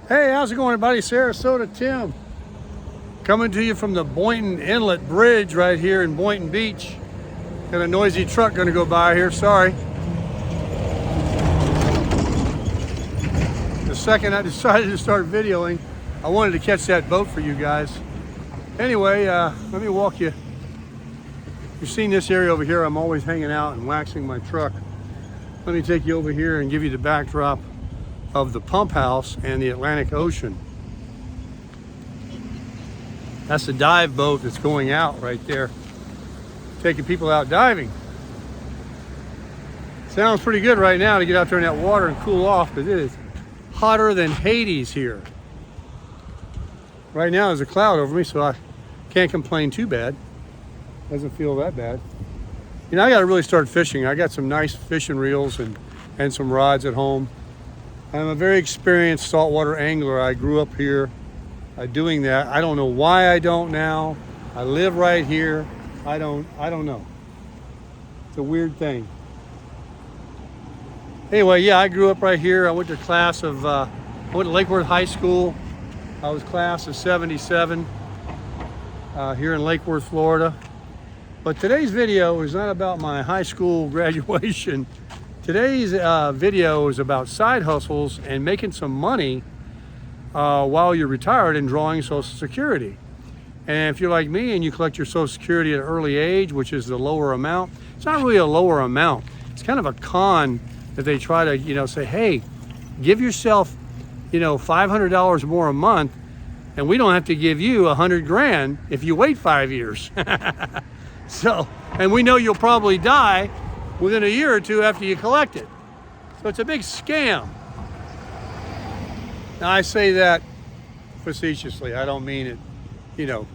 Hey, how's it going, everybody? Sarasota Tim coming to you from the Boynton Inlet Bridge right here in Boynton Beach. Got a noisy truck going to go by here, sorry. The second I decided to start videoing, I wanted to catch that boat for you guys. Anyway, let me walk you. You've seen this area over here. I'm always hanging out and waxing my truck. Let me take you over here and give you the backdrop of the pump house and the Atlantic Ocean. That's the dive boat that's going out right there, taking people out diving. Sounds pretty good right now to get out there in that water and cool off, because it is hotter than Hades here. Right now there's a cloud over me, so I can't complain too bad. Doesn't feel that bad. You know, I got to really start fishing. I got some nice fishing reels and some rods at home. I'm a very experienced saltwater angler. I grew up here doing that. I don't know why I don't now. I live right here. I don't know. It's a weird thing. Anyway, yeah, I grew up right here. I went to I went to Lake Worth High School. I was class of 77 here in Lake Worth, Florida. But today's video is not about my high school graduation. Today's video is about side hustles and making some money while you're retired and drawing Social Security. And if you're like me and you collect your Social Security at an early age, which is the lower amount, it's not really a lower amount. It's kind of a con that they try to, say, hey, give yourself, $500 more a month, and we don't have to give you $100 grand if you wait 5 years. So, and we know you'll probably die within a year or two after you collect it. So it's a big scam. Now I say that facetiously. I don't mean it, to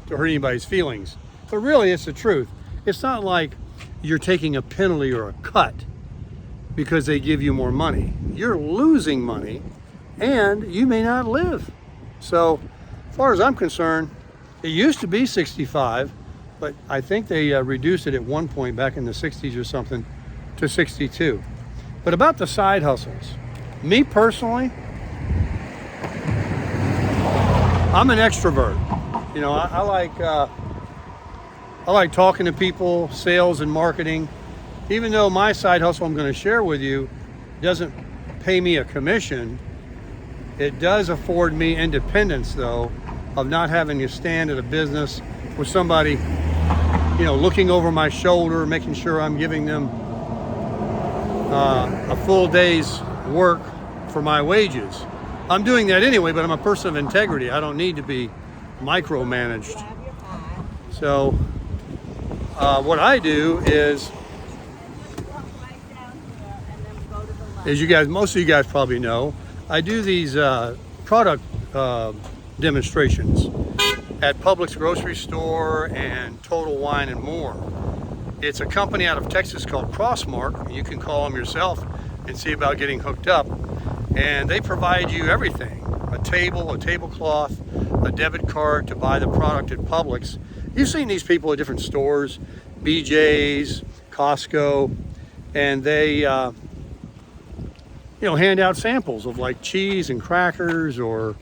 hurt anybody's feelings. But really it's the truth. It's not like you're taking a penalty or a cut because they give you more money. You're losing money and you may not live. So as far as I'm concerned, it used to be 65. But I think they reduced it at one point back in the 60s or something to 62. But about the side hustles, me personally, I'm an extrovert. I like talking to people, sales and marketing. Even though my side hustle I'm going to share with you doesn't pay me a commission, it does afford me independence, though, of not having to stand at a business with somebody looking over my shoulder, making sure I'm giving them a full day's work for my wages. I'm doing that anyway, but I'm a person of integrity. I don't need to be micromanaged. So what I do is most of you guys probably know, I do these product demonstrations at Publix grocery store and Total Wine and More. It's a company out of Texas called Crossmark. You can call them yourself and see about getting hooked up. And they provide you everything: a table, a tablecloth, a debit card to buy the product at Publix. You've seen these people at different stores, BJ's, Costco, and they hand out samples of like cheese and crackers, or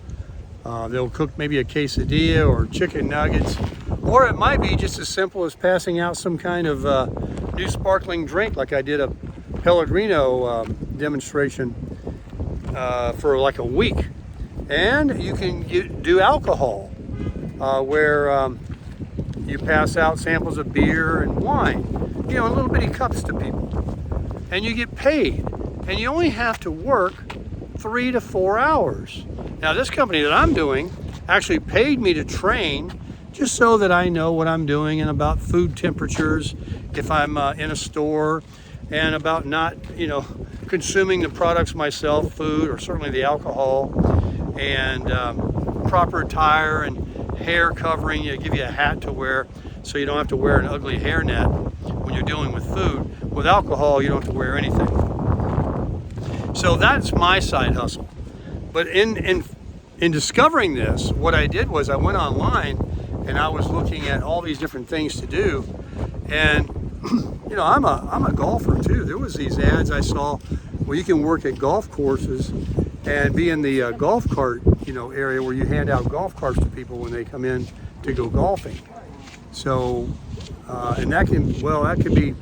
they'll cook maybe a quesadilla or chicken nuggets, or it might be just as simple as passing out some kind of new sparkling drink, like I did a Pellegrino demonstration for like a week. And you can do alcohol, where you pass out samples of beer and wine, in little bitty cups to people, and you get paid, and you only have to work 3 to 4 hours. Now this company that I'm doing actually paid me to train, just so that I know what I'm doing, and about food temperatures if I'm in a store, and about not consuming the products myself, food or certainly the alcohol, and proper attire and hair covering. Give you a hat to wear so you don't have to wear an ugly hairnet when you're dealing with food. With alcohol you don't have to wear anything. So that's my side hustle. But in discovering this, what I did was I went online and I was looking at all these different things to do. And I'm a golfer too. There was these ads I saw where you can work at golf courses and be in the golf cart, area where you hand out golf carts to people when they come in to go golfing. So, and that can be,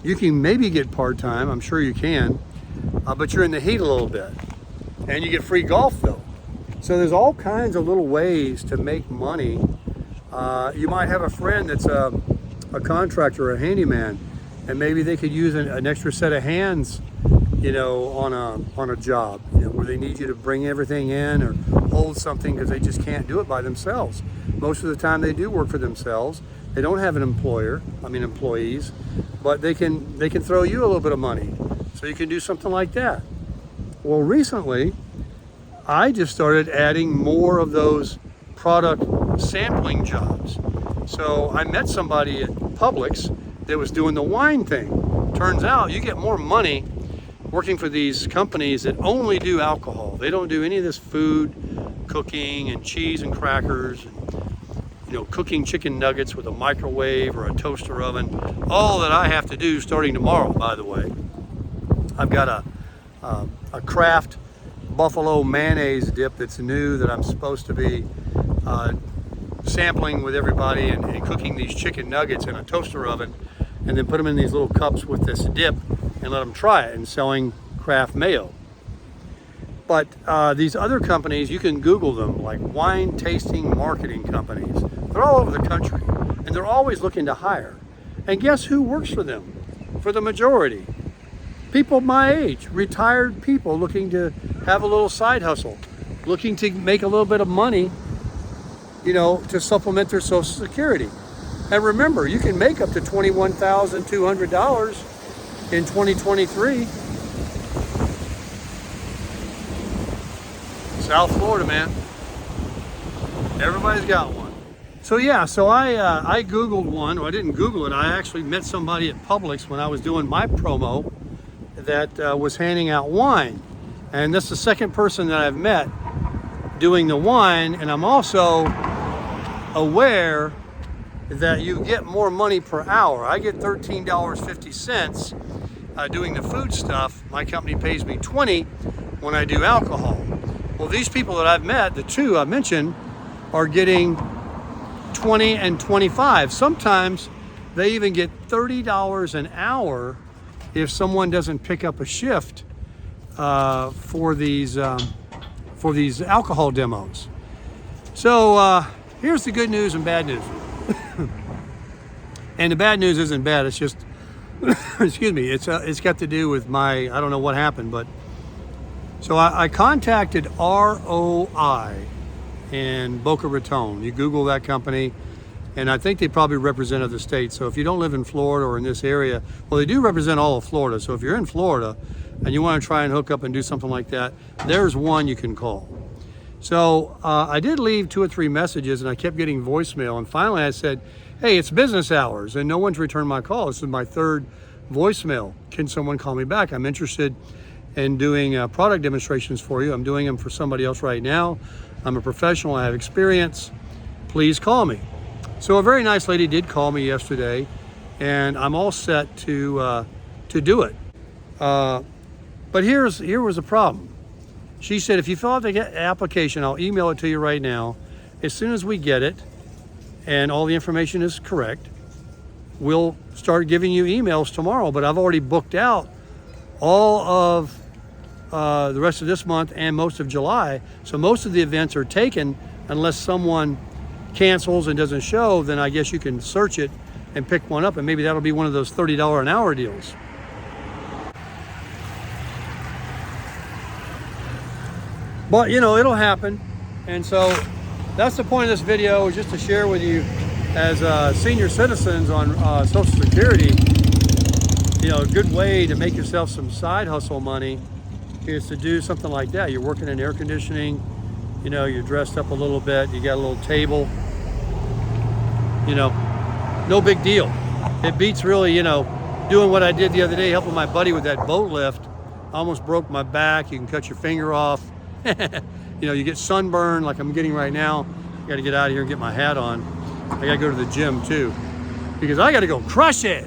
you can maybe get part-time, I'm sure you can, but you're in the heat a little bit, and you get free golf though. So there's all kinds of little ways to make money. You might have a friend that's a contractor or a handyman, and maybe they could use an extra set of hands, on a job, where they need you to bring everything in or hold something because they just can't do it by themselves. Most of the time they do work for themselves. They don't have an employees, but they can throw you a little bit of money. So you can do something like that. Well, recently, I just started adding more of those product sampling jobs. So I met somebody at Publix that was doing the wine thing. Turns out you get more money working for these companies that only do alcohol. They don't do any of this food, cooking and cheese and crackers, and, cooking chicken nuggets with a microwave or a toaster oven. All that I have to do starting tomorrow, by the way. I've got a Kraft buffalo mayonnaise dip that's new that I'm supposed to be sampling with everybody and cooking these chicken nuggets in a toaster oven, and then put them in these little cups with this dip and let them try it, and selling Kraft mayo. But these other companies, you can Google them, like wine tasting marketing companies. They're all over the country, and they're always looking to hire. And guess who works for them? For the majority, people my age, retired people looking to have a little side hustle, looking to make a little bit of money, to supplement their Social Security. And remember, you can make up to $21,200 in 2023. South Florida, man. Everybody's got one. So yeah, I Googled one. Well, I didn't Google it. I actually met somebody at Publix when I was doing my promo that was handing out wine. And this is the second person that I've met doing the wine. And I'm also aware that you get more money per hour. I get $13.50 doing the food stuff. My company pays me $20 when I do alcohol. Well, these people that I've met, the two I mentioned, are getting $20 and $25. Sometimes they even get $30 an hour if someone doesn't pick up a shift for these alcohol demos. So here's the good news and bad news. And the bad news isn't bad. It's just, excuse me. It's got to do with I don't know what happened, but so I contacted ROI in Boca Raton. You Google that company, and I think they probably represent the state. So if you don't live in Florida or in this area, well, they do represent all of Florida. So if you're in Florida and you want to try and hook up and do something like that, there's one you can call. So I did leave 2 or 3 messages, and I kept getting voicemail. And finally I said, hey, it's business hours, and no one's returned my call. This is my 3rd voicemail. Can someone call me back? I'm interested in doing product demonstrations for you. I'm doing them for somebody else right now. I'm a professional. I have experience. Please call me. So a very nice lady did call me yesterday, and I'm all set to do it. But here was the problem. She said, if you fill out the application, I'll email it to you right now. As soon as we get it and all the information is correct, we'll start giving you emails tomorrow. But I've already booked out all of the rest of this month and most of July. So most of the events are taken unless someone cancels and doesn't show. Then I guess you can search it and pick one up, and maybe that'll be one of those $30 an hour deals. But it'll happen. And so that's the point of this video, is just to share with you as senior citizens on Social Security, a good way to make yourself some side hustle money is to do something like that. You're working in air conditioning, you're dressed up a little bit, you got a little table, no big deal. It beats really, doing what I did the other day, helping my buddy with that boat lift. I almost broke my back. You can cut your finger off. You get sunburn like I'm getting right now. I got to get out of here and get my hat on. I got to go to the gym too, because I got to go crush it.